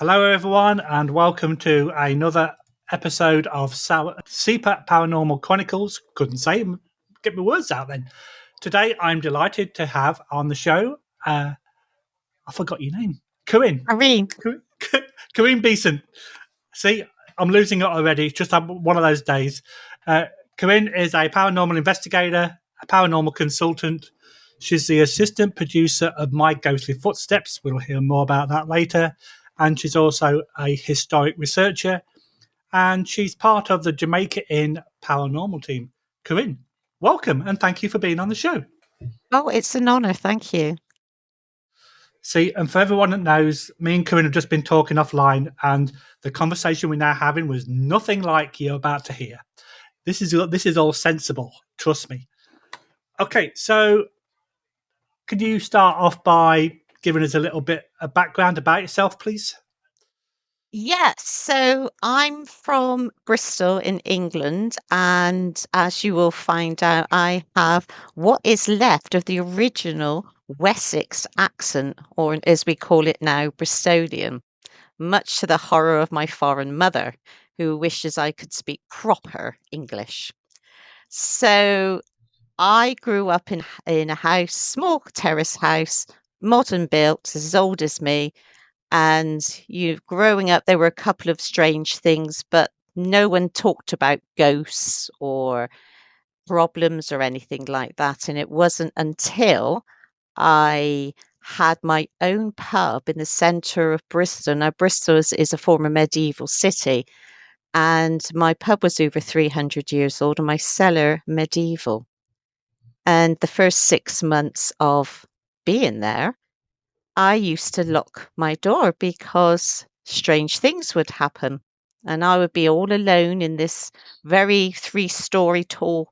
Hello, everyone, and welcome to another episode of CPAT Paranormal Chronicles. Couldn't say it. Get my words out then. Today, I'm delighted to have on the show, I forgot your name, Karin. Karin. Karin Beasant. See, I'm losing it already. It's just one of those days. Karin is a paranormal investigator, a paranormal consultant. She's the assistant producer of My Ghostly Footsteps. We'll hear more about that later. And she's also a historic researcher. And she's part of the Jamaica Inn paranormal team. Karin, welcome and thank you for being on the show. Oh, it's an honour. Thank you. See, and for everyone that knows, me and Karin have just been talking offline, and the conversation we're now having was nothing like you're about to hear. This is all sensible. Trust me. Okay, so could you start off by giving us a little bit of background about yourself, please? Yes, so I'm from Bristol in England, and as you will find out, I have what is left of the original Wessex accent, or as we call it now, Bristolian, much to the horror of my foreign mother, who wishes I could speak proper English. So I grew up in a house, small terrace house, modern built, as old as me. And growing up, there were a couple of strange things, but no one talked about ghosts or problems or anything like that. And it wasn't until I had my own pub in the centre of Bristol. Now, Bristol is a former medieval city, and my pub was over 300 years old and my cellar medieval. And the first 6 months of being there, I used to lock my door because strange things would happen. And I would be all alone in this very 3-story tall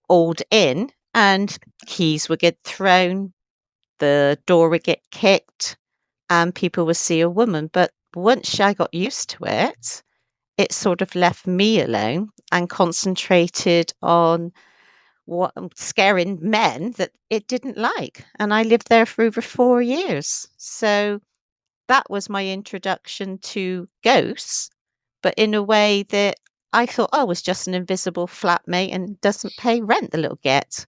old inn, and keys would get thrown, the door would get kicked, and people would see a woman. But once I got used to it, it sort of left me alone and concentrated on what scaring men that it didn't like. And I lived there for over 4 years. So that was my introduction to ghosts, but in a way that I thought, oh, was just an invisible flatmate and doesn't pay rent, the little get.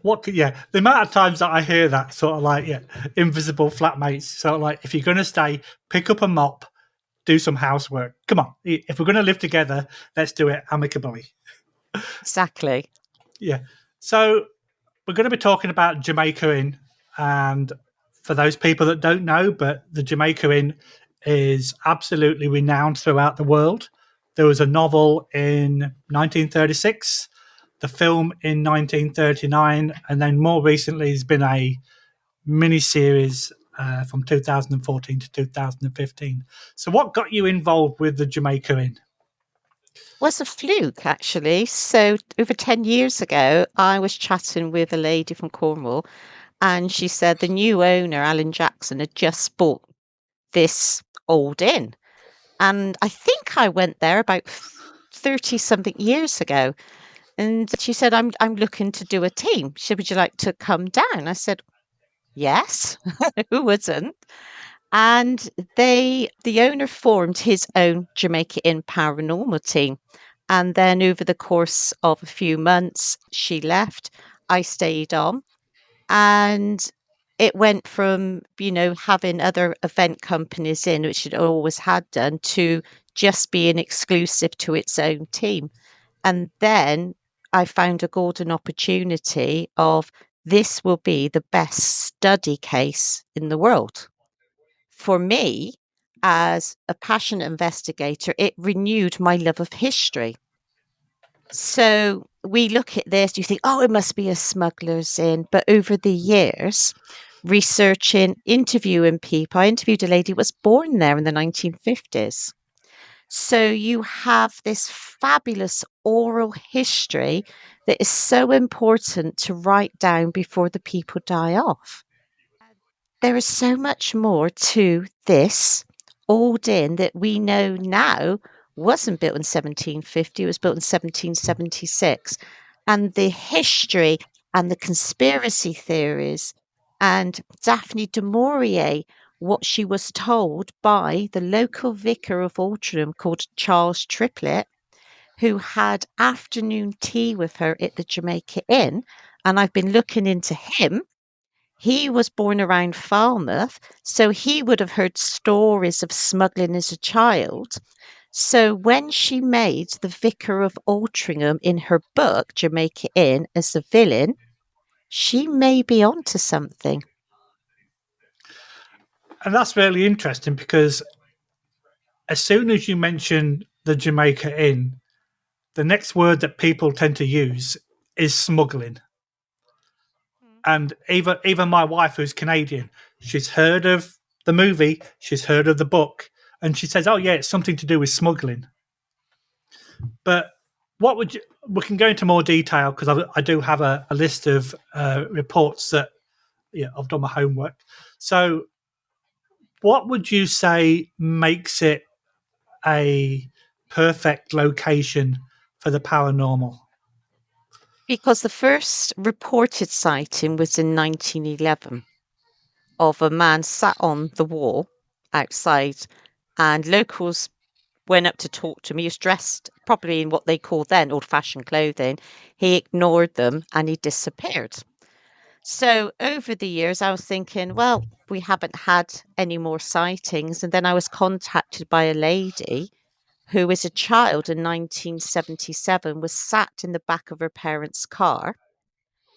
Yeah, the amount of times that I hear that sort of like, invisible flatmates, sort of like, if you're going to stay, pick up a mop, do some housework. Come on, if we're going to live together, let's do it amicably. Exactly. Yeah. So we're going to be talking about Jamaica Inn, and for those people that don't know, but the Jamaica Inn is absolutely renowned throughout the world. There was a novel in 1936, the film in 1939, and then more recently there's been a mini series from 2014 to 2015. So, what got you involved with the Jamaica Inn? Was a fluke, actually. So over 10 years ago, I was chatting with a lady from Cornwall, and she said the new owner, Alan Jackson, had just bought this old inn. And I think I went there about 30 something years ago. And she said, I'm looking to do a team. She said, would you like to come down? I said, yes, who wouldn't? And the owner formed his own Jamaica Inn paranormal team. And then over the course of a few months, she left. I stayed on. And it went from, having other event companies in, which it always had done, to just being exclusive to its own team. And then I found a golden opportunity of this will be the best study case in the world. For me, as a passionate investigator, it renewed my love of history. So we look at this, you think, oh, it must be a smuggler's inn. But over the years, researching, interviewing people, I interviewed a lady who was born there in the 1950s. So you have this fabulous oral history that is so important to write down before the people die off. There is so much more to this old inn that we know now wasn't built in 1750, it was built in 1776. And the history and the conspiracy theories and Daphne du Maurier what she was told by the local vicar of Altrincham called Charles Triplett, who had afternoon tea with her at the Jamaica Inn. And I've been looking into him. He was born around Falmouth, so he would have heard stories of smuggling as a child. So when she made the Vicar of Altrincham in her book, Jamaica Inn, as the villain, she may be onto something. And that's really interesting because as soon as you mention the Jamaica Inn, the next word that people tend to use is smuggling. And even my wife, who's Canadian, she's heard of the movie, she's heard of the book, and she says, "Oh yeah, it's something to do with smuggling." But what would you? We can go into more detail because I do have a list of reports that I've done my homework. So, what would you say makes it a perfect location for the paranormal? Because the first reported sighting was in 1911 of a man sat on the wall outside, and locals went up to talk to him. He was dressed probably in what they call then old fashioned clothing. He ignored them and he disappeared. So over the years, I was thinking, well, we haven't had any more sightings. And then I was contacted by a lady who, as a child in 1977, was sat in the back of her parents' car.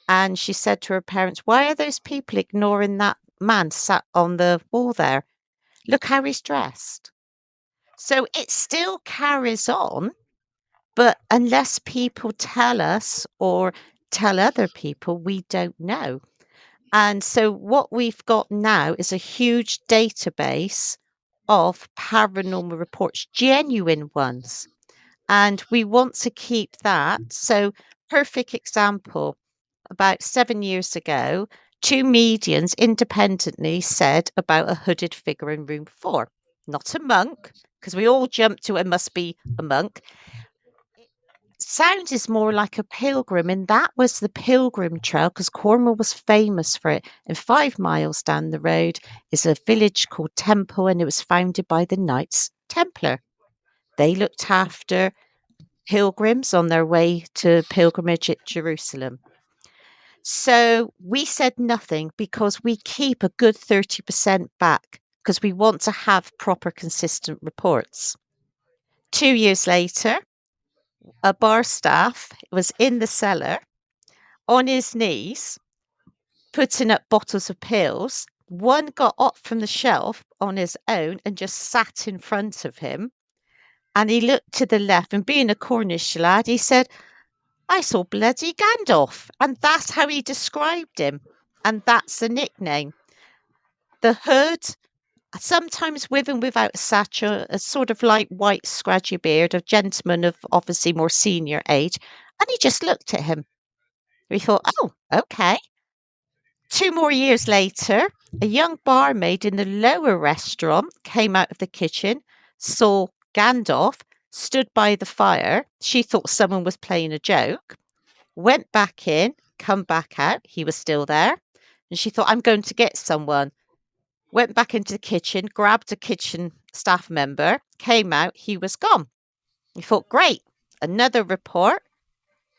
And she said to her parents, "Why are those people ignoring that man sat on the wall there? Look how he's dressed." So it still carries on, but unless people tell us or tell other people, we don't know. And so what we've got now is a huge database of paranormal reports, genuine ones. And we want to keep that. So, perfect example, about 7 years ago, two mediums independently said about a hooded figure in room 4. Not a monk, because we all jumped to it must be a monk. It sounded more like a pilgrim, and that was the Pilgrim Trail because Cornwall was famous for it. And 5 miles down the road is a village called Temple, and it was founded by the Knights Templar. They looked after pilgrims on their way to pilgrimage at Jerusalem. So we said nothing because we keep a good 30% back because we want to have proper, consistent reports. 2 years later, a bar staff was in the cellar on his knees putting up bottles of pills. One got up from the shelf on his own and just sat in front of him. And he looked to the left, and being a Cornish lad, he said, "I saw bloody Gandolf." And that's how he described him. And that's the nickname. The hood, sometimes with and without a satchel, a sort of light white scratchy beard, a gentleman of obviously more senior age. And he just looked at him. We thought, oh, okay. 2 more years later, a young barmaid in the lower restaurant came out of the kitchen, saw Gandalf, stood by the fire. She thought someone was playing a joke, went back in, come back out. He was still there. And she thought, I'm going to get someone. Went back into the kitchen, grabbed a kitchen staff member, came out. He was gone. We thought, great, another report.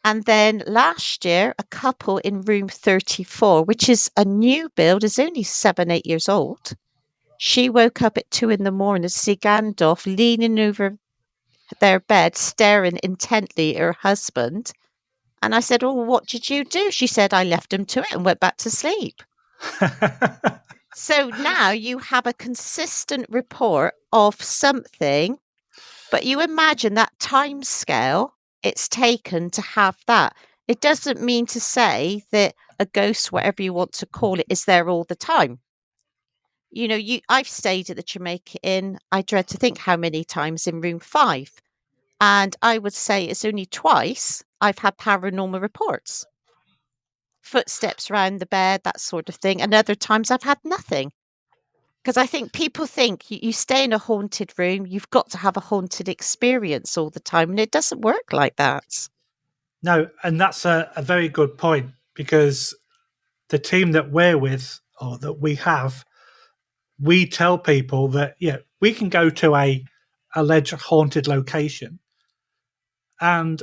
And then last year, a couple in room 34, which is a new build, is only 7, 8 years old. She woke up at 2 in the morning to see Gandalf leaning over their bed, staring intently at her husband. And I said, "Oh, what did you do?" She said, "I left him to it and went back to sleep." So now you have a consistent report of something, but you imagine that time scale it's taken to have that. It doesn't mean to say that a ghost, whatever you want to call it, is there all the time. I've stayed at the Jamaica Inn. I dread to think how many times in room 5. And I would say it's only twice I've had paranormal reports. Footsteps around the bed, that sort of thing. And other times I've had nothing. Because I think people think you stay in a haunted room, you've got to have a haunted experience all the time, and it doesn't work like that. No, and that's a very good point because the team that we're with or that we have, we tell people that we can go to a alleged haunted location, and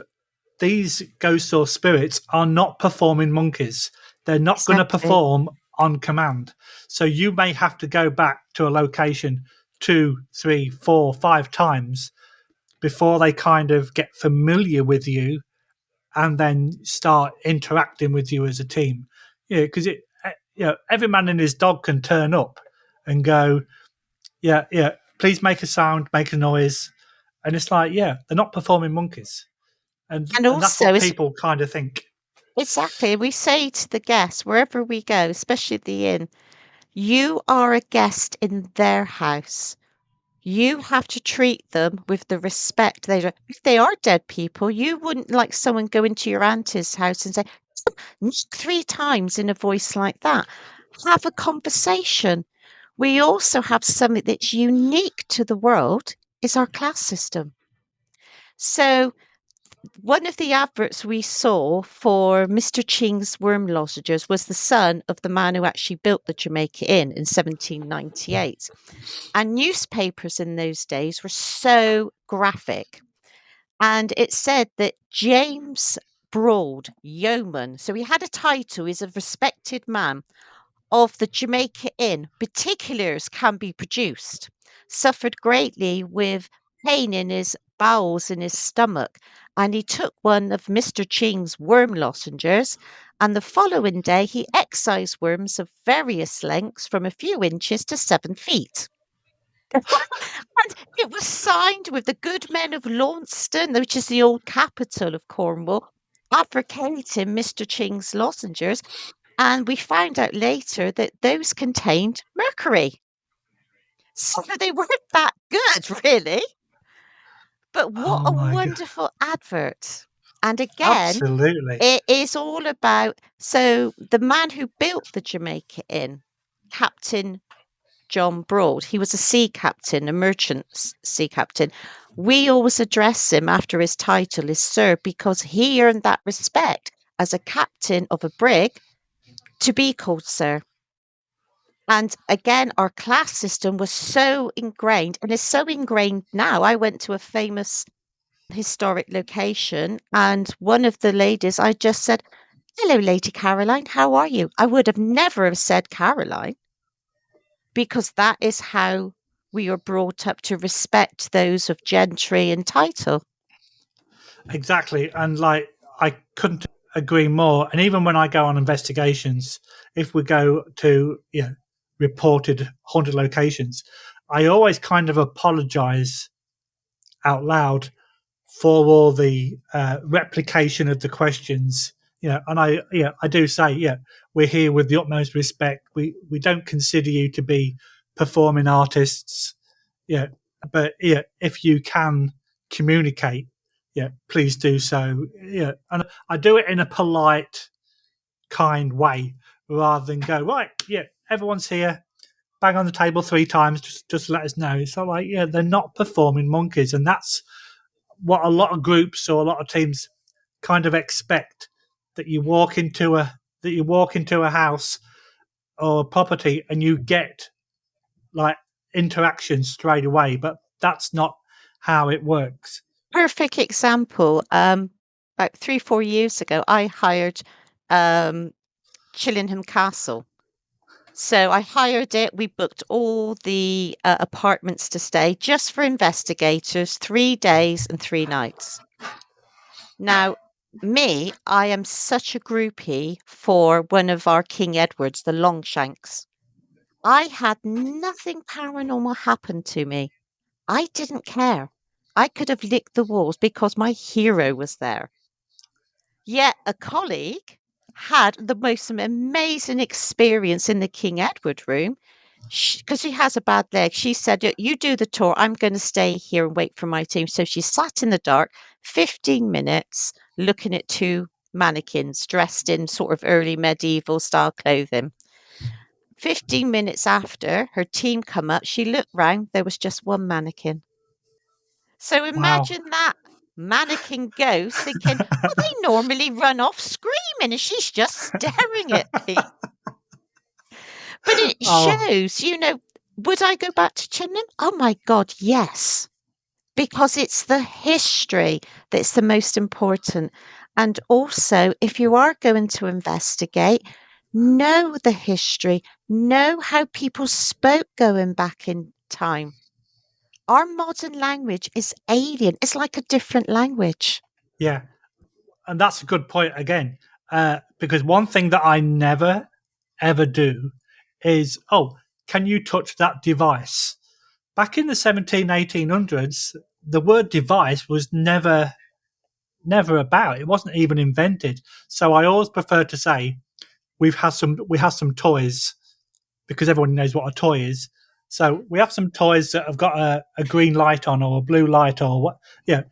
these ghosts or spirits are not performing monkeys. They're not going to Exactly. perform on command. So you may have to go back to a location two, three, four, five times before they kind of get familiar with you and then start interacting with you as a team. Because every man and his dog can turn up and go, please make a sound, make a noise, and it's like, they're not performing monkeys, and And and that's also, what it's people kind of think. exactly, we say to the guests, wherever we go, especially at the inn, you are a guest in their house. You have to treat them with the respect they do. If they are dead people, you wouldn't like someone go into your auntie's house and say, "Knock 3 times" in a voice like that. Have a conversation. We also have something that's unique to the world is our class system. So one of the adverts we saw for Mr. Ching's worm lozenges was the son of the man who actually built the Jamaica Inn in 1798. And newspapers in those days were so graphic. And it said that James Broad, yeoman, so he had a title, he's a respected man, of the Jamaica Inn, particulars can be produced, suffered greatly with pain in his bowels and his stomach, and he took one of Mr. Ching's worm lozenges, and the following day he excised worms of various lengths from a few inches to 7 feet. And it was signed with the good men of Launceston, which is the old capital of Cornwall, advocating Mr. Ching's lozenges. And we found out later that those contained mercury. So they weren't that good, really. But what Oh a my god, wonderful advert. And again, absolutely. it is all about so the man who built the Jamaica Inn, Captain John Broad, he was a sea captain, a merchant sea captain. We always address him after his title is Sir because he earned that respect as a captain of a brig to be called Sir. And again, our class system was so ingrained and is so ingrained now. I went to a famous historic location, and one of the ladies, I just said, "Hello, Lady Caroline, how are you?" I would have never have said Caroline because that is how we are brought up to respect those of gentry and title. Exactly. And like, I couldn't agree more. And even when I go on investigations, if we go to reported haunted locations, I always kind of apologize out loud for all the replication of the questions. And I do say, we're here with the utmost respect. We don't consider you to be performing artists. Yeah, but if you can communicate, please do so. And I do it in a polite, kind way rather than go right. Everyone's here. Bang on the table 3 times. Just let us know. So like, they're not performing monkeys, and that's what a lot of groups or a lot of teams kind of expect, that you walk into a house or a property and you get like interaction straight away, but that's not how it works. Perfect example. About 3, 4 years ago, I hired um, Chillingham Castle. So I hired it. We booked all the apartments to stay just for investigators, 3 days and 3 nights. Now, me, I am such a groupie for one of our King Edwards, the Longshanks. I had nothing paranormal happen to me. I didn't care. I could have licked the walls because my hero was there. Yet a colleague had the most amazing experience in the King Edward room because she has a bad leg. She said, "You do the tour. I'm going to stay here and wait for my team." So she sat in the dark 15 minutes looking at two mannequins dressed in sort of early medieval style clothing. 15 minutes after her team come up, she looked round. There was just one mannequin. So Wow. imagine that mannequin ghost thinking, well, they normally run off screaming and she's just staring at me. But it Oh, shows, Would I go back to Cheltenham? Oh my God, yes. Because it's the history that's the most important. And also, if you are going to investigate, know the history, know how people spoke going back in time. Our modern language is alien. It's like a different language. Yeah, and that's a good point again, because one thing that I never ever do is, oh, can you touch that device? Back in the 1800s, the word device was never about. It wasn't even invented. So I always prefer to say we have some toys, because everyone knows what a toy is. So we have some toys that have got a green light on or a blue light or what. Yeah,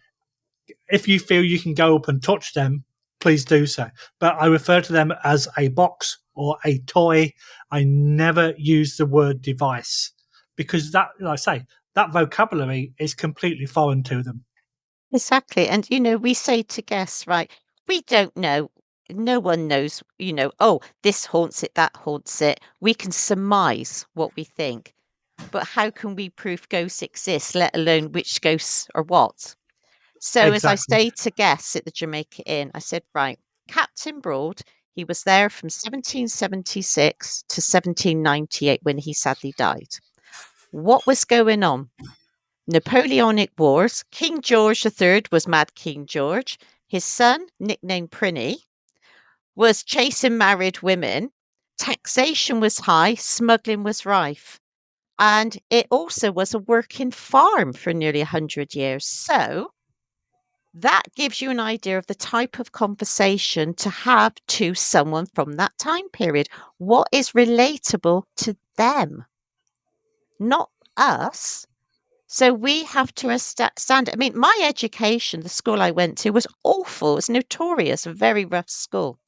if you feel you can go up and touch them, please do so. But I refer to them as a box or a toy. I never use the word device because that, like I say, that vocabulary is completely foreign to them. Exactly. And, we say to guests, right, we don't know. No one knows, oh, this haunts it, that haunts it. We can surmise what we think. But how can we prove ghosts exist, let alone which ghosts are what? So, as I Exactly. say to guests at the Jamaica Inn, I said, right, Captain Broad, he was there from 1776 to 1798 when he sadly died. What was going on? Napoleonic Wars. King George III was Mad King George. His son, nicknamed Prinny, was chasing married women. Taxation was high, smuggling was rife. And it also was a working farm for nearly 100 years. So that gives you an idea of the type of conversation to have to someone from that time period. What is relatable to them, not us? So we have to stand. I mean, my education, the school I went to, was awful. It was notorious, a very rough school.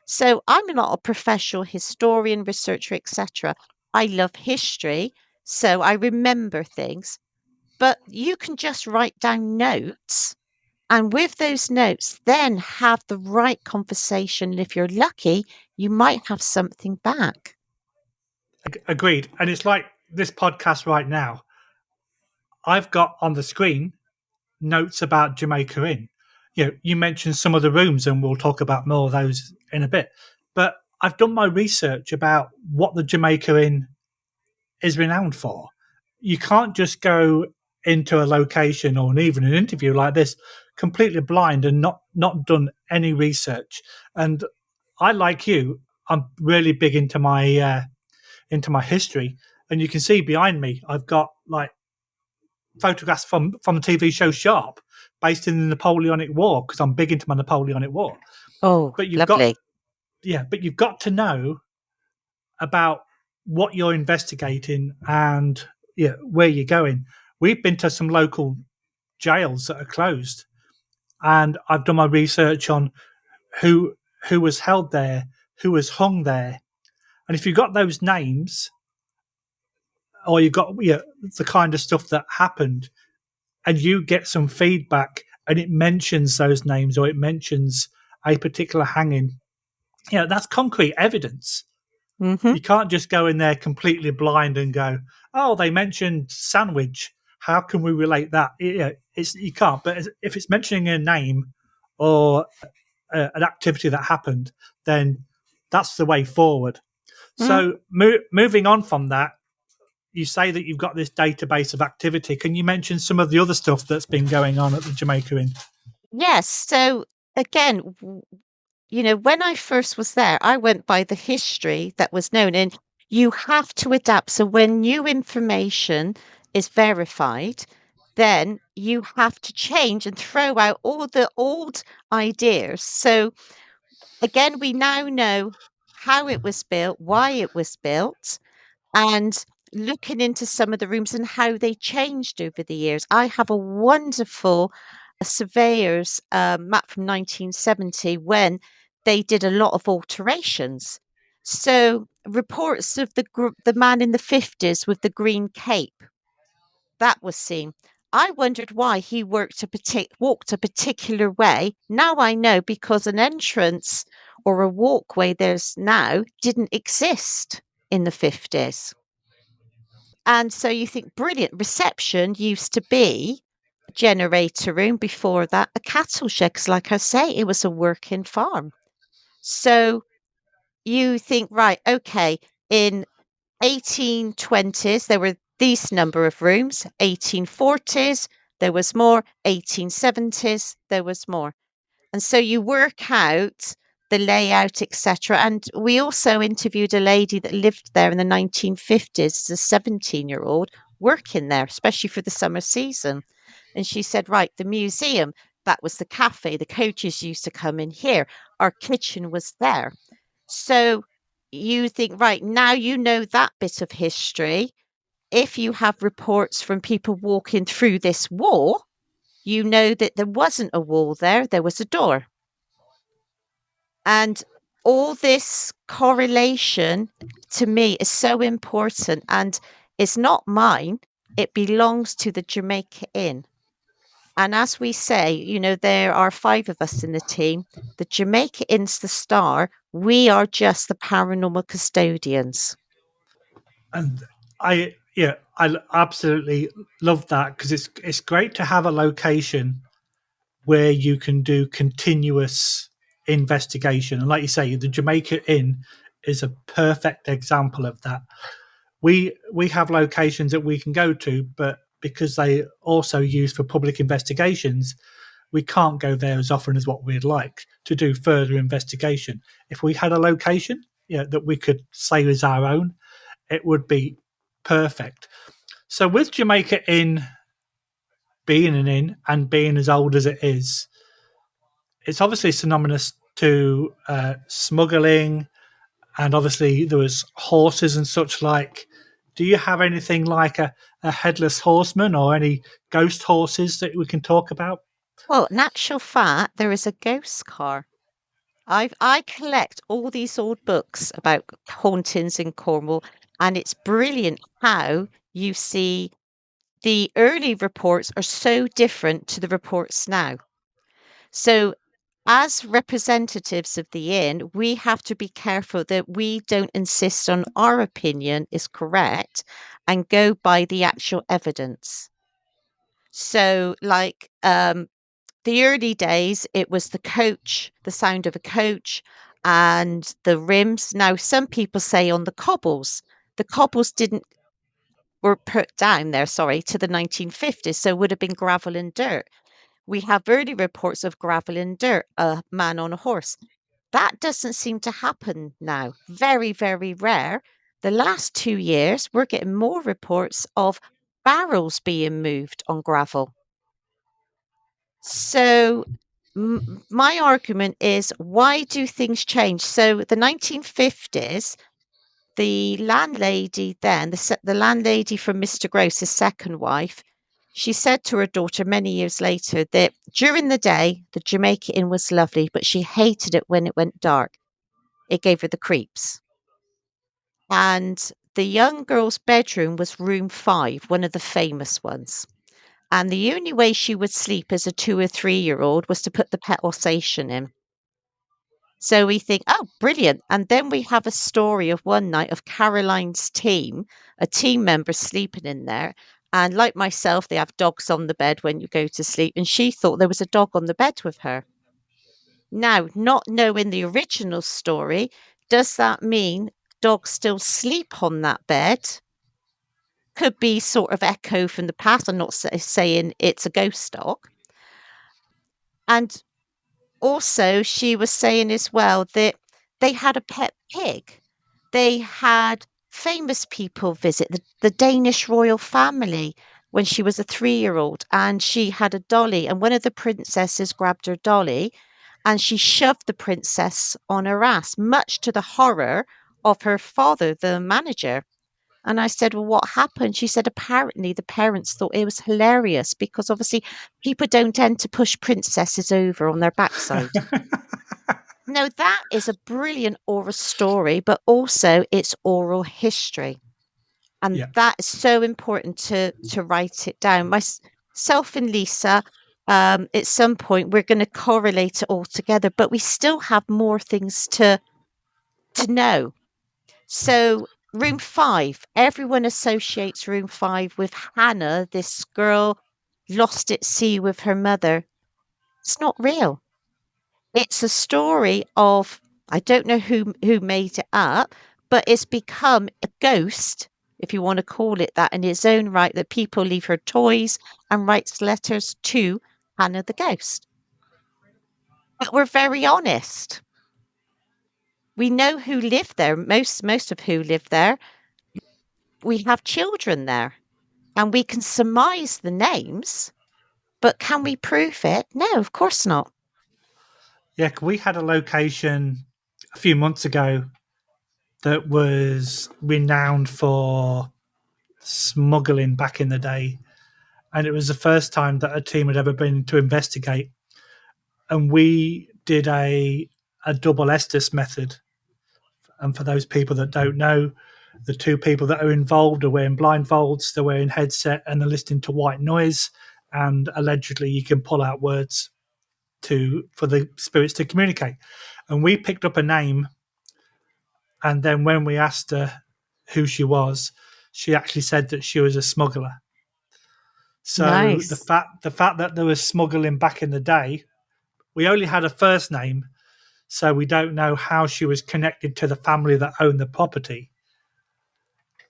So I'm not a professional historian, researcher, etc. I love history, so I remember things. But you can just write down notes, and with those notes, then have the right conversation. And if you're lucky, you might have something back. Agreed. And it's like this podcast right now. I've got on the screen notes about Jamaica Inn. You mentioned some of the rooms, and we'll talk about more of those in a bit. But I've done my research about what the Jamaica Inn is renowned for. You can't just go into a location or even an interview like this completely blind and not done any research. And I, like you, I'm really big into my history, and you can see behind me I've got like photographs from the TV show Sharp, based in the Napoleonic War, because I'm big into my Napoleonic War. Oh, But you've got lovely. but you've got to know about what you're investigating and where you're going. We've been to some local jails that are closed, and I've done my research on who who was held there, who was hung there, and if you've got those names, or you've got the kind of stuff that happened, and you get some feedback, and it mentions those names or it mentions a particular hanging, that's concrete evidence. Hmm. You can't just go in there completely blind and go, "Oh, they mentioned sandwich. How can we relate that?" You can't. But if it's mentioning a name or an activity that happened, then that's the way forward. So moving on from that, you say that you've got this database of activity. Can you mention some of the other stuff that's been going on at the Jamaica Inn? Yes. So again, when I first was there, I went by the history that was known, and you have to adapt. So when new information is verified, then you have to change and throw out all the old ideas. So again, we now know how it was built, why it was built, and looking into some of the rooms and how they changed over the years. I have a wonderful surveyor's map from 1970 when they did a lot of alterations. So reports of the man in the 50s with the green cape, that was seen. I wondered why he walked a particular way. Now I know, because an entrance or a walkway there's now didn't exist in the 50s. And so you think, brilliant. Reception used to be a generator room, before that, a cattle shed. 'Cause like I say, it was a working farm. So you think, right, okay, in 1820s, there were these number of rooms, 1840s, there was more, 1870s, there was more. And so you work out the layout, etc. And we also interviewed a lady that lived there in the 1950s, a 17-year-old working there, especially for the summer season. And she said, right, the museum, that was the cafe. The coaches used to come in here. Our kitchen was there. So you think, right, now you know that bit of history. If you have reports from people walking through this wall, you know that there wasn't a wall there, there was a door. And all this correlation to me is so important, and it's not mine. It belongs to the Jamaica Inn. And as we say, there are 5 of us in the team. The Jamaica Inn's the star. We are just the paranormal custodians. And I absolutely love that because it's great to have a location where you can do continuous investigation. And like you say, the Jamaica Inn is a perfect example of that. We have locations that we can go to, but because they also used for public investigations, we can't go there as often as what we'd like to do further investigation. If we had a location, that we could say is our own, it would be perfect. So with Jamaica Inn being an inn and being as old as it is, it's obviously synonymous to smuggling, and obviously there was horses and such like. Do you have anything like a headless horseman or any ghost horses that we can talk about? Well, in actual fact, there is a ghost car. I collect all these old books about hauntings in Cornwall, and it's brilliant how you see the early reports are so different to the reports now. So, as representatives of the inn, we have to be careful that we don't insist on our opinion is correct and go by the actual evidence. So, like, the early days, it was the coach, the sound of a coach, and the rims. Now, some people say on the cobbles didn't were put down there, sorry, to the 1950s, so it would have been gravel and dirt. We have early reports of gravel and dirt, a man on a horse. That doesn't seem to happen now. Very, very rare. The last 2 years, we're getting more reports of barrels being moved on gravel. So, my argument is, why do things change? So, the 1950s, the landlady then, the landlady from Mr. Gross's second wife, she said to her daughter many years later that during the day, the Jamaica Inn was lovely, but she hated it when it went dark. It gave her the creeps. And the young girl's bedroom was room 5, one of the famous ones. And the only way she would sleep as a 2 or 3-year-old was to put the pet Alsatian in. So we think, oh, brilliant. And then we have a story of one night of Caroline's team, a team member sleeping in there. And like myself, they have dogs on the bed when you go to sleep. And she thought there was a dog on the bed with her. Now, not knowing the original story, does that mean dogs still sleep on that bed? Could be sort of echo from the past. I'm not saying it's a ghost dog. And also, she was saying as well that they had a pet pig. They had famous people visit the Danish Royal family when she was a 3-year-old, and she had a dolly, and one of the princesses grabbed her dolly and she shoved the princess on her ass, much to the horror of her father, the manager. And I said, well, what happened? She said, apparently the parents thought it was hilarious because obviously people don't tend to push princesses over on their backside. Now, that is a brilliant oral story, but also it's oral history. And Yeah. that is so important to write it down. Myself and Lisa, at some point, we're going to correlate it all together, but we still have more things to know. So Room 5. Everyone associates room 5 with Hannah, this girl lost at sea with her mother. It's not real. It's a story of, I don't know who made it up, but it's become a ghost, if you want to call it that, in its own right, that people leave her toys and writes letters to Hannah the ghost. But we're very honest. We know who lived there, most of who lived there. We have children there, and we can surmise the names, but can we prove it? No, of course not. Yeah, we had a location a few months ago that was renowned for smuggling back in the day. And it was the first time that a team had ever been to investigate. And we did a double Estes method. And for those people that don't know, the two people that are involved are wearing blindfolds, they're wearing headset, and they're listening to white noise. And allegedly, you can pull out words for the spirits to communicate. And we picked up a name, and then when we asked her who she was, she actually said that she was a smuggler. So Nice. the fact that there was smuggling back in the day, we only had a first name, so we don't know how she was connected to the family that owned the property.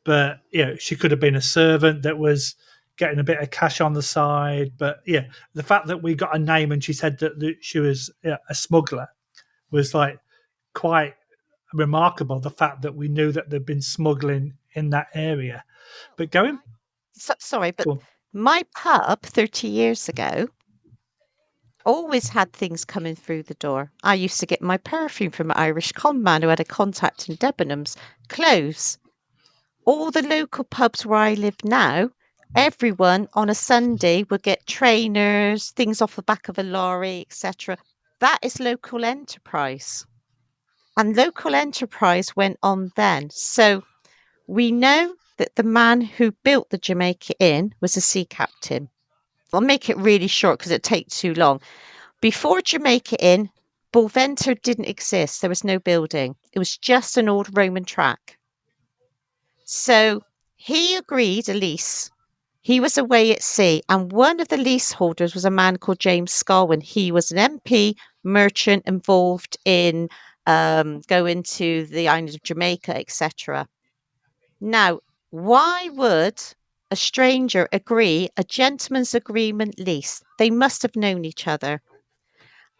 But she could have been a servant that was getting a bit of cash on the side. But the fact that we got a name and she said that she was a smuggler was like quite remarkable. The fact that we knew that there'd been smuggling in that area. Well, But going, sorry, but go on. my pub 30 years ago always had things coming through the door. I used to get my perfume from an Irish con man who had a contact in Debenhams. Clothes. All the local pubs where I live now, everyone on a Sunday would get trainers, things off the back of a lorry, etc. That is local enterprise. And local enterprise went on then. So we know that the man who built the Jamaica Inn was a sea captain. I'll make it really short because it takes too long. Before Jamaica Inn, Bolventer didn't exist. There was no building. It was just an old Roman track. So he agreed a lease. He was away at sea, and one of the leaseholders was a man called James Scarwin. He was an MP, merchant involved in going to the island of Jamaica, etc. Now, why would a stranger agree a gentleman's agreement lease? They must have known each other.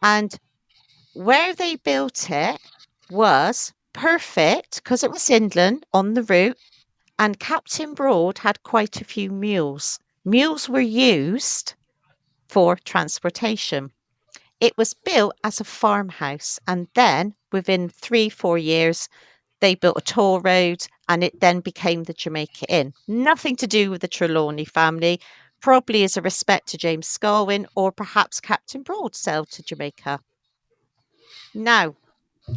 And where they built it was perfect because it was inland on the route, and Captain Broad had quite a few mules. Mules were used for transportation. It was built as a farmhouse, and then within 3-4 years, they built a toll road and it then became the Jamaica Inn. Nothing to do with the Trelawney family, probably as a respect to James Scarwin or perhaps Captain Broad sailed to Jamaica. Now,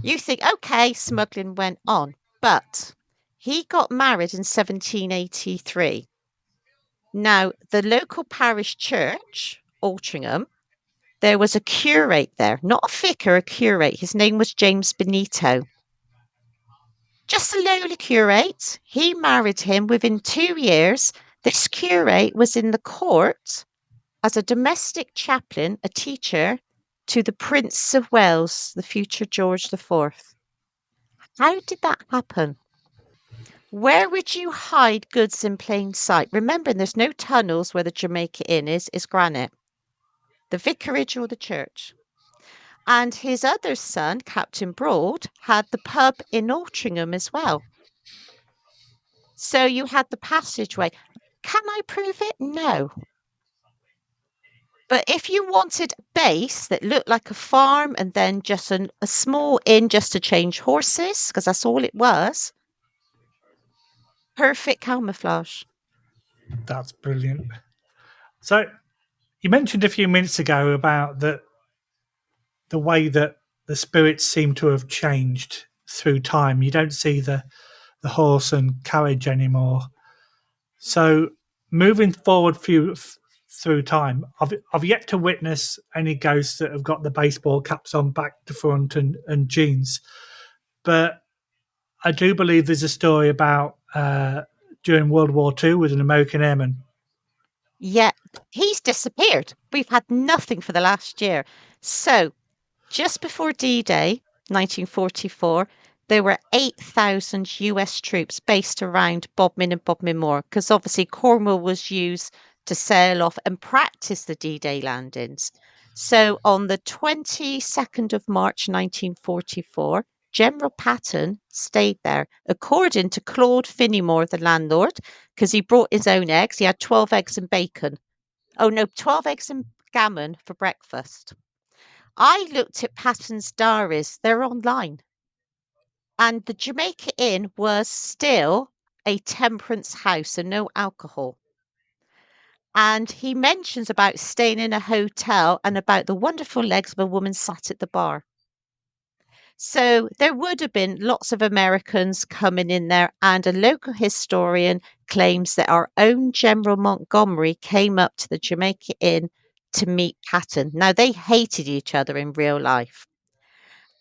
you think, okay, smuggling went on, but he got married in 1783. Now, the local parish church, Altrincham, there was a curate there, not a vicar, a curate. His name was James Benito. Just a lowly curate. He married him within 2 years. This curate was in the court as a domestic chaplain, a teacher to the Prince of Wales, the future George IV. How did that happen? Where would you hide goods in plain sight? Remember, there's no tunnels where the Jamaica Inn is granite, the vicarage or the church. And his other son, Captain Broad, had the pub in Altrincham as well. So you had the passageway. Can I prove it? No. But if you wanted a base that looked like a farm and then just a small inn just to change horses, because that's all it was, perfect camouflage. That's brilliant. So you mentioned a few minutes ago about the way that the spirits seem to have changed through time. You don't see the horse and carriage anymore. So moving forward through time, I've yet to witness any ghosts that have got the baseball caps on back to front and jeans. But I do believe there's a story about during World War II with an American airman. Yet he's disappeared. We've had nothing for the last year. So just before D-Day, 1944, there were 8,000 US troops based around Bodmin and Bodmin Moor because obviously Cornwall was used to sail off and practice the D-Day landings. So on the 22nd of March 1944, General Patton stayed there, according to Claude Finneymore, the landlord, because he brought his own eggs. He had 12 eggs and bacon. Oh no, 12 eggs and gammon for breakfast. I looked at Patton's diaries, they're online. And the Jamaica Inn was still a temperance house and no alcohol. And he mentions about staying in a hotel and about the wonderful legs of a woman sat at the bar. So there would have been lots of Americans coming in there, and a local historian claims that our own General Montgomery came up to the Jamaica Inn to meet Patton. Now, they hated each other in real life.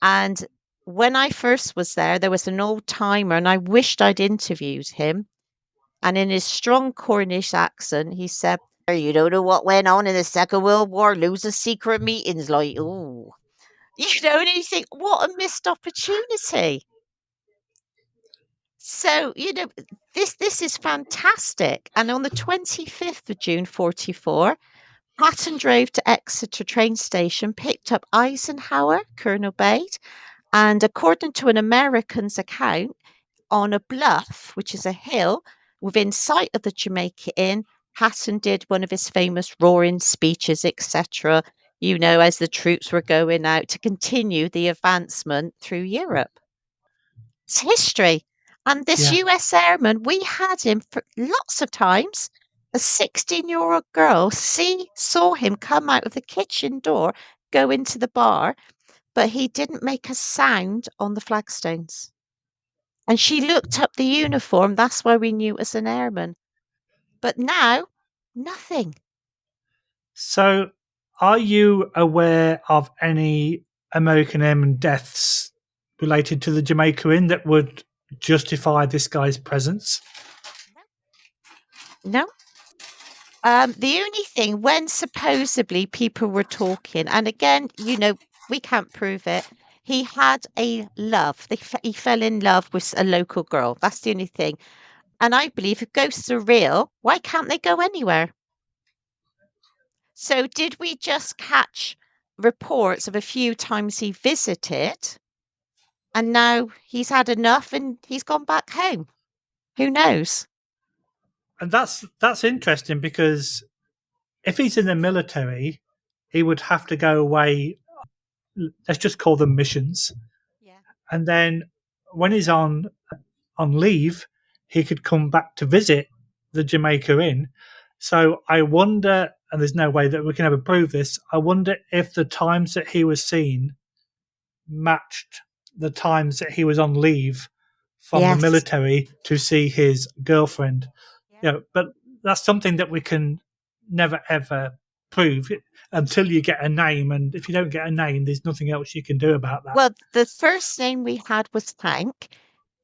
And when I first was there was an old timer, and I wished I'd interviewed him. And in his strong Cornish accent, he said, "You don't know what went on in the Second World War, losing secret meetings like, ooh." And you think, what a missed opportunity. So, this is fantastic. And on the 25th of June 44, Patton drove to Exeter train station, picked up Eisenhower, Colonel Bade, and according to an American's account, on a bluff, which is a hill within sight of the Jamaica Inn, Patton did one of his famous roaring speeches, etc., as the troops were going out to continue the advancement through Europe. It's history. And this Yeah. US airman, we had him for lots of times. A 16-year-old girl saw him come out of the kitchen door, go into the bar, but he didn't make a sound on the flagstones. And she looked up the uniform. That's why we knew it was an airman. But now, nothing. So, are you aware of any American airman deaths related to the Jamaica Inn that would justify this guy's presence? No. The only thing when supposedly people were talking, and again, we can't prove it. He had a love. He fell in love with a local girl. That's the only thing. And I believe if ghosts are real, why can't they go anywhere? So, did we just catch reports of a few times he visited and now he's had enough and he's gone back home? Who knows? And that's interesting because if he's in the military, he would have to go away. Let's just call them missions, Yeah. and then when he's on leave, he could come back to visit the Jamaica Inn. So I wonder, and there's no way that we can ever prove this. I wonder if the times that he was seen matched the times that he was on leave from the Yes. military to see his girlfriend. Yeah. But that's something that we can never ever prove until you get a name. And if you don't get a name, there's nothing else you can do about that. Well, the first name we had was Tank.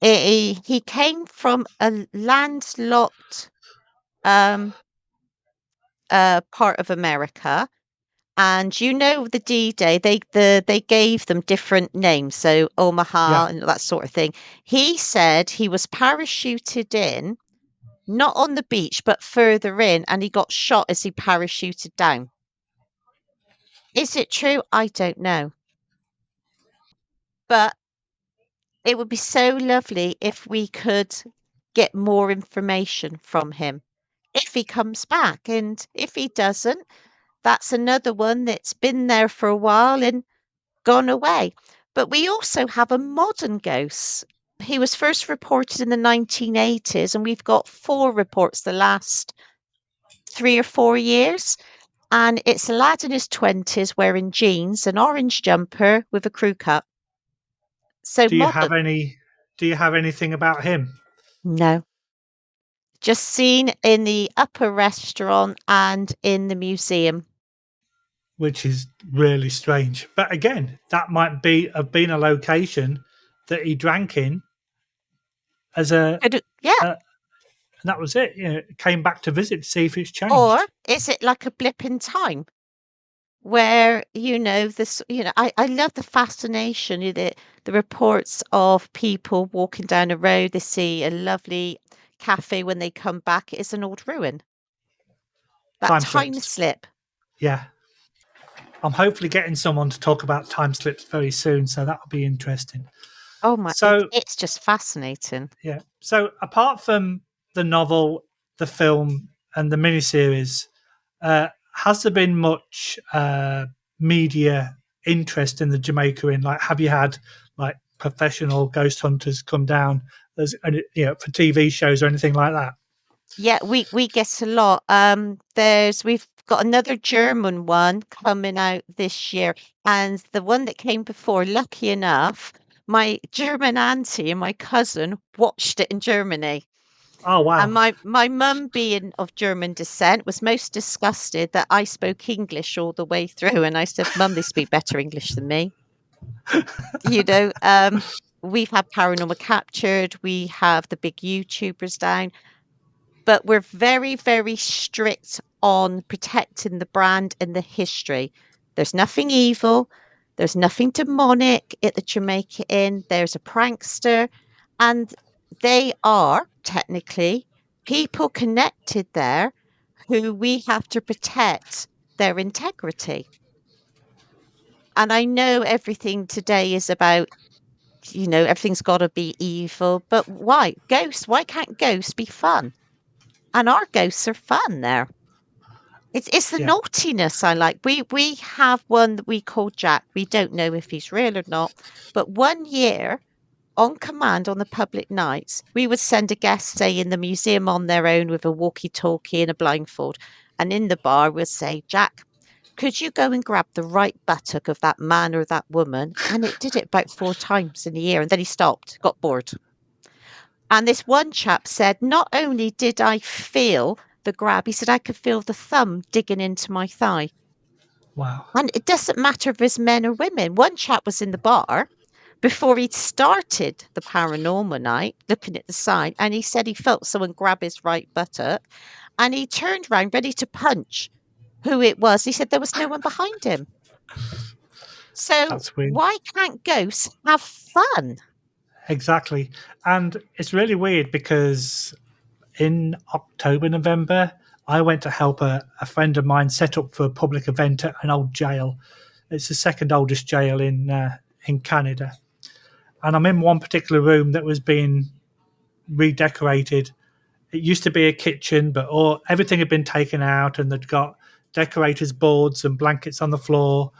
He came from a landlocked um, part of America. And the D-Day, they gave them different names, so Yeah. Omaha and that sort of thing. He said he was parachuted in, not on the beach, but further in, and he got shot as he parachuted down. Is it true? I don't know. But it would be so lovely if we could get more information from him if he comes back. And if he doesn't, that's another one that's been there for a while and gone away. But we also have a modern ghost. He was first reported in the 1980s, and we've got 4 reports the last 3 or 4 years. And it's a lad in his 20s wearing jeans, an orange jumper with a crew cut. So Do you have modern. any? Do you have anything about him? No. Just seen in the upper restaurant and in the museum. Which is really strange. But again, that might be have been a location that he drank in as a, Yeah. and that was it. You know, came back to visit to see if it's Or changed. is it like a blip in time where, I love the fascination, the reports of people walking down a road, they see a lovely cafe, when they come back, it's an old ruin. That Time time slips. slip. Yeah. I'm hopefully getting someone to talk about time slips very soon, so that'll be interesting. Oh my, So, it's just fascinating. yeah. So, apart from the novel, the film, and the miniseries, has there been much media interest in the Jamaica Inn? Like, have you had like professional ghost hunters come down as for TV shows or anything like that? Yeah, we get a lot. We've got another German one coming out this year, and the one that came before, lucky enough, my German auntie and my cousin watched it in Germany. Oh And wow, my mum, being of German descent, was most disgusted that I spoke English all the way through. And I said, Mum, they speak better English than me. You know, we've had Paranormal Captured, we have the big YouTubers down, but we're very, very strict on protecting the brand and the history. There's nothing evil, there's nothing demonic at the Jamaica Inn. There's a prankster, and they are technically people connected there who we have to protect their integrity. And I know everything today is about, everything's got to be evil, but why? Ghosts, why can't ghosts be fun? And our ghosts are fun there. It's the yeah, naughtiness I like. We have one that we call Jack. We don't know if he's real or not. But one year, on command on the public nights, we would send a guest, say, in the museum on their own with a walkie-talkie and a blindfold. And in the bar, we'll say, Jack, could you go and grab the right buttock of that man or that woman? And it did it about 4 times in a year. And then he stopped, got bored. And this one chap said, not only did I feel the grab, he said, I could feel the thumb digging into my thigh. wow. And it doesn't matter if it's men or women. One chap was in the bar before he'd started the paranormal night, looking at the sign, and he said he felt someone grab his right buttock, and he turned round ready to punch who it was. He said there was no one behind him. So That's weird. why can't ghosts have fun? Exactly, and it's really weird because in October, November, I went to help a friend of mine set up for a public event at an old jail. It's the second oldest jail in Canada, and I'm in one particular room that was being redecorated. It used to be a kitchen, but everything had been taken out, and they'd got decorators' boards and blankets on the floor.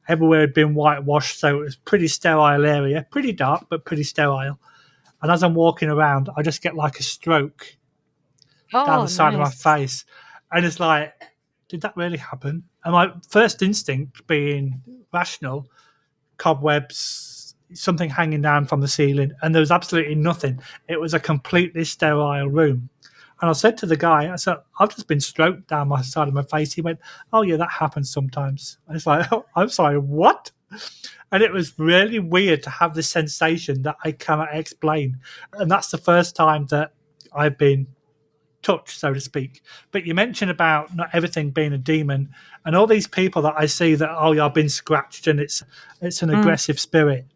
Everywhere had been whitewashed, so it was pretty sterile area, pretty dark, but pretty sterile. And as I'm walking around, I just get like a stroke down Oh, the side of my nice. face. And it's like, did that really happen? And my first instinct, being rational, cobwebs, something hanging down from the ceiling, and there was absolutely nothing. It was a completely sterile room. And I said to the guy, I said, I've just been stroked down my side of my face. He went, oh, yeah, that happens sometimes. I was like, oh, I'm sorry, what? And it was really weird to have this sensation that I cannot explain. And that's the first time that I've been touch, so to speak. But you mentioned about not everything being a demon, and all these people that I see that oh, yeah, I've been scratched, and it's an Mm. aggressive spirit.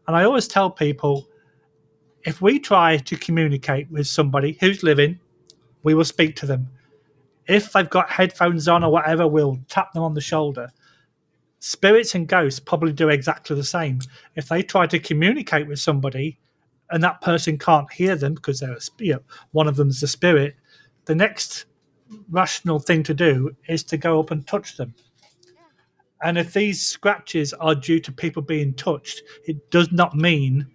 And I always tell people if we try to communicate with somebody who's living, we will speak to them. If they've got headphones on or whatever, we'll tap them on the shoulder. Spirits and ghosts probably do exactly the same. If they try to communicate with somebody and that person can't hear them because one of them's a spirit, the next rational thing to do is to go up and touch them. And if these scratches are due to people being touched, it does not mean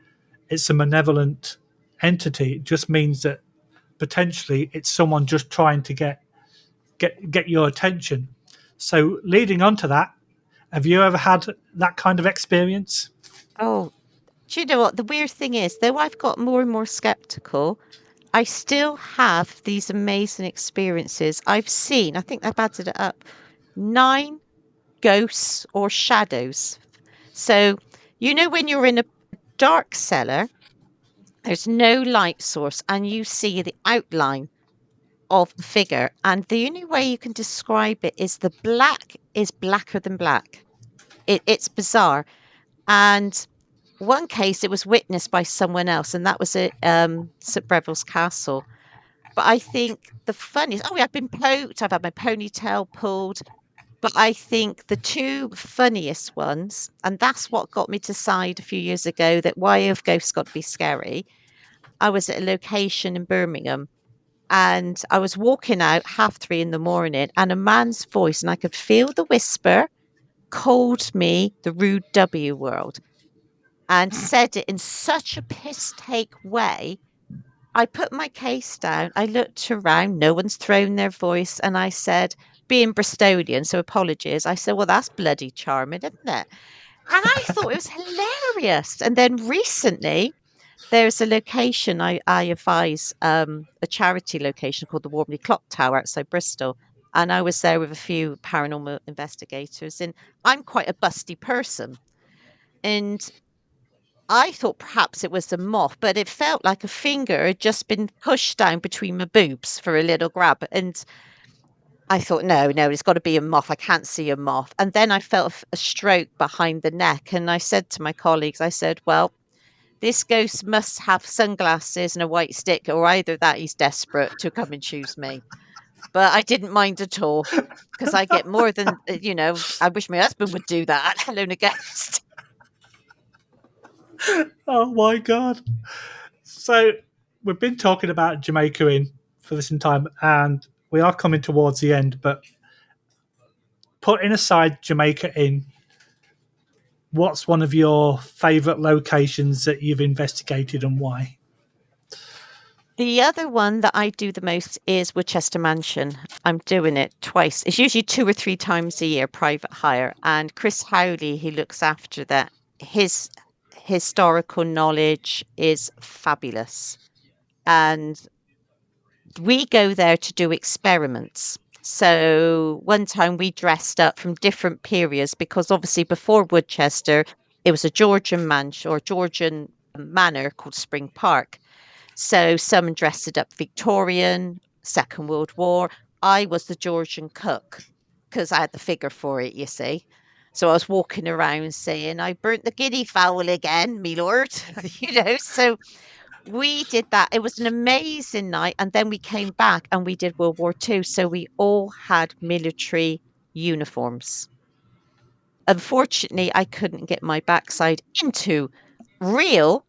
it's a malevolent entity. It just means that potentially it's someone just trying to get your attention. So leading on to that, have you ever had that kind of experience? Oh, do you know what? The weird thing is, though I've got more and more skeptical, I still have these amazing experiences. I've seen, I think I've added it up, 9 ghosts or shadows. So, when you're in a dark cellar There's no light source, and you see the outline of the figure. And the only way you can describe it is the black is blacker than black. It's bizarre. And one case, it was witnessed by someone else, and that was at St. Breville's Castle. But I think the funniest, oh, yeah, I've been poked, I've had my ponytail pulled. But I think the two funniest ones, and that's what got me to decide a few years ago that why have ghosts got to be scary? I was at a location in Birmingham and I was walking out 3:30 in the morning and a man's voice, and I could feel the whisper, called me the rude W word and said it in such a piss take way. I put my case down, I looked around, no one's thrown their voice, and I said, being Bristolian, so apologies, I said, well, that's bloody charming, isn't it? And I thought it was hilarious. And then recently, there's a location I advise, a charity location called the Warmley Clock Tower outside Bristol. And I was there with a few paranormal investigators, and I'm quite a busty person. And I thought perhaps it was a moth, but it felt like a finger had just been pushed down between my boobs for a little grab. And I thought, no, no, it's got to be a moth. I can't see a moth. And then I felt a stroke behind the neck. And I said to my colleagues, I said, well, this ghost must have sunglasses and a white stick, or either that he's desperate to come and choose me. But I didn't mind at all because I get more than, I wish my husband would do that, let alone a ghost. Oh my god! So we've been talking about Jamaica Inn for this time, and we are coming towards the end. But putting aside Jamaica Inn, what's one of your favourite locations that you've investigated and why? The other one that I do the most is Woodchester Mansion. I'm doing it twice. It's usually 2 or 3 times a year, private hire. And Chris Howley, he looks after that. His historical knowledge is fabulous. And we go there to do experiments. So one time we dressed up from different periods because obviously before Woodchester, it was a Georgian mansion or Georgian manor called Spring Park. So some dressed it up Victorian, Second World War. I was the Georgian cook because I had the figure for it, you see. So I was walking around saying, I burnt the guinea fowl again, me lord. So we did that. It was an amazing night. And then we came back and we did World War II. So we all had military uniforms. Unfortunately, I couldn't get my backside into real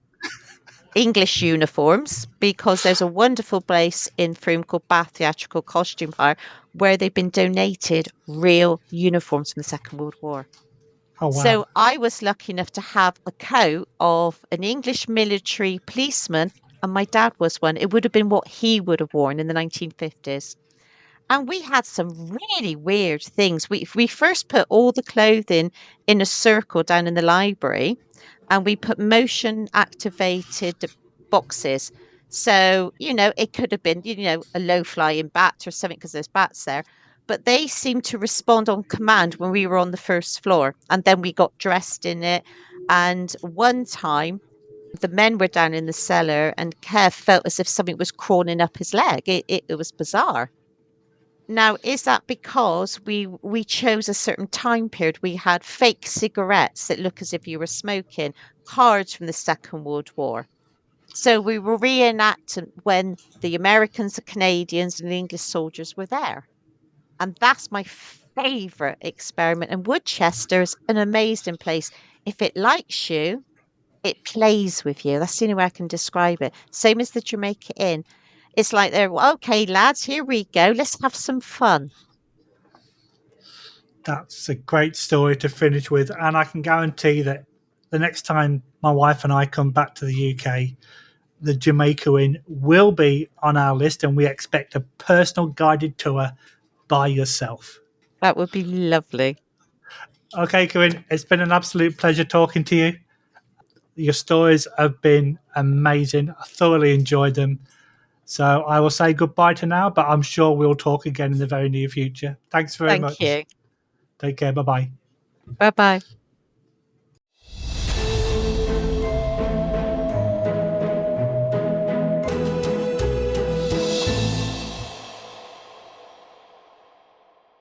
English uniforms because there's a wonderful place in Frome called Bath Theatrical Costume Hire where they've been donated real uniforms from the Second World War. Oh wow! So I was lucky enough to have a coat of an English military policeman, and my dad was one. It would have been what he would have worn in the 1950s. And we had some really weird things. We first put all the clothing in a circle down in the library, and we put motion activated boxes. So, it could have been, a low flying bat or something because there's bats there. But they seemed to respond on command when we were on the first floor. And then we got dressed in it. And one time, the men were down in the cellar, and Kev felt as if something was crawling up his leg. It was bizarre. Now, is that because we chose a certain time period? We had fake cigarettes that look as if you were smoking, cards from the Second World War. So we were reenacting when the Americans, the Canadians, and the English soldiers were there. And that's my favorite experiment. And Woodchester's an amazing place. If it likes you, it plays with you. That's the only way I can describe it. Same as the Jamaica Inn. It's like they're "Well, okay, lads, here we go. Let's have some fun." That's a great story to finish with, and I can guarantee that the next time my wife and I come back to the UK, the Jamaica Inn will be on our list, and we expect a personal guided tour by yourself. That would be lovely. Okay, Karin, it's been an absolute pleasure talking to you. Your stories have been amazing. I thoroughly enjoyed them. So I will say goodbye to now, but I'm sure we'll talk again in the very near future. Thanks very Thank much. you. Take care. Bye bye. Bye bye.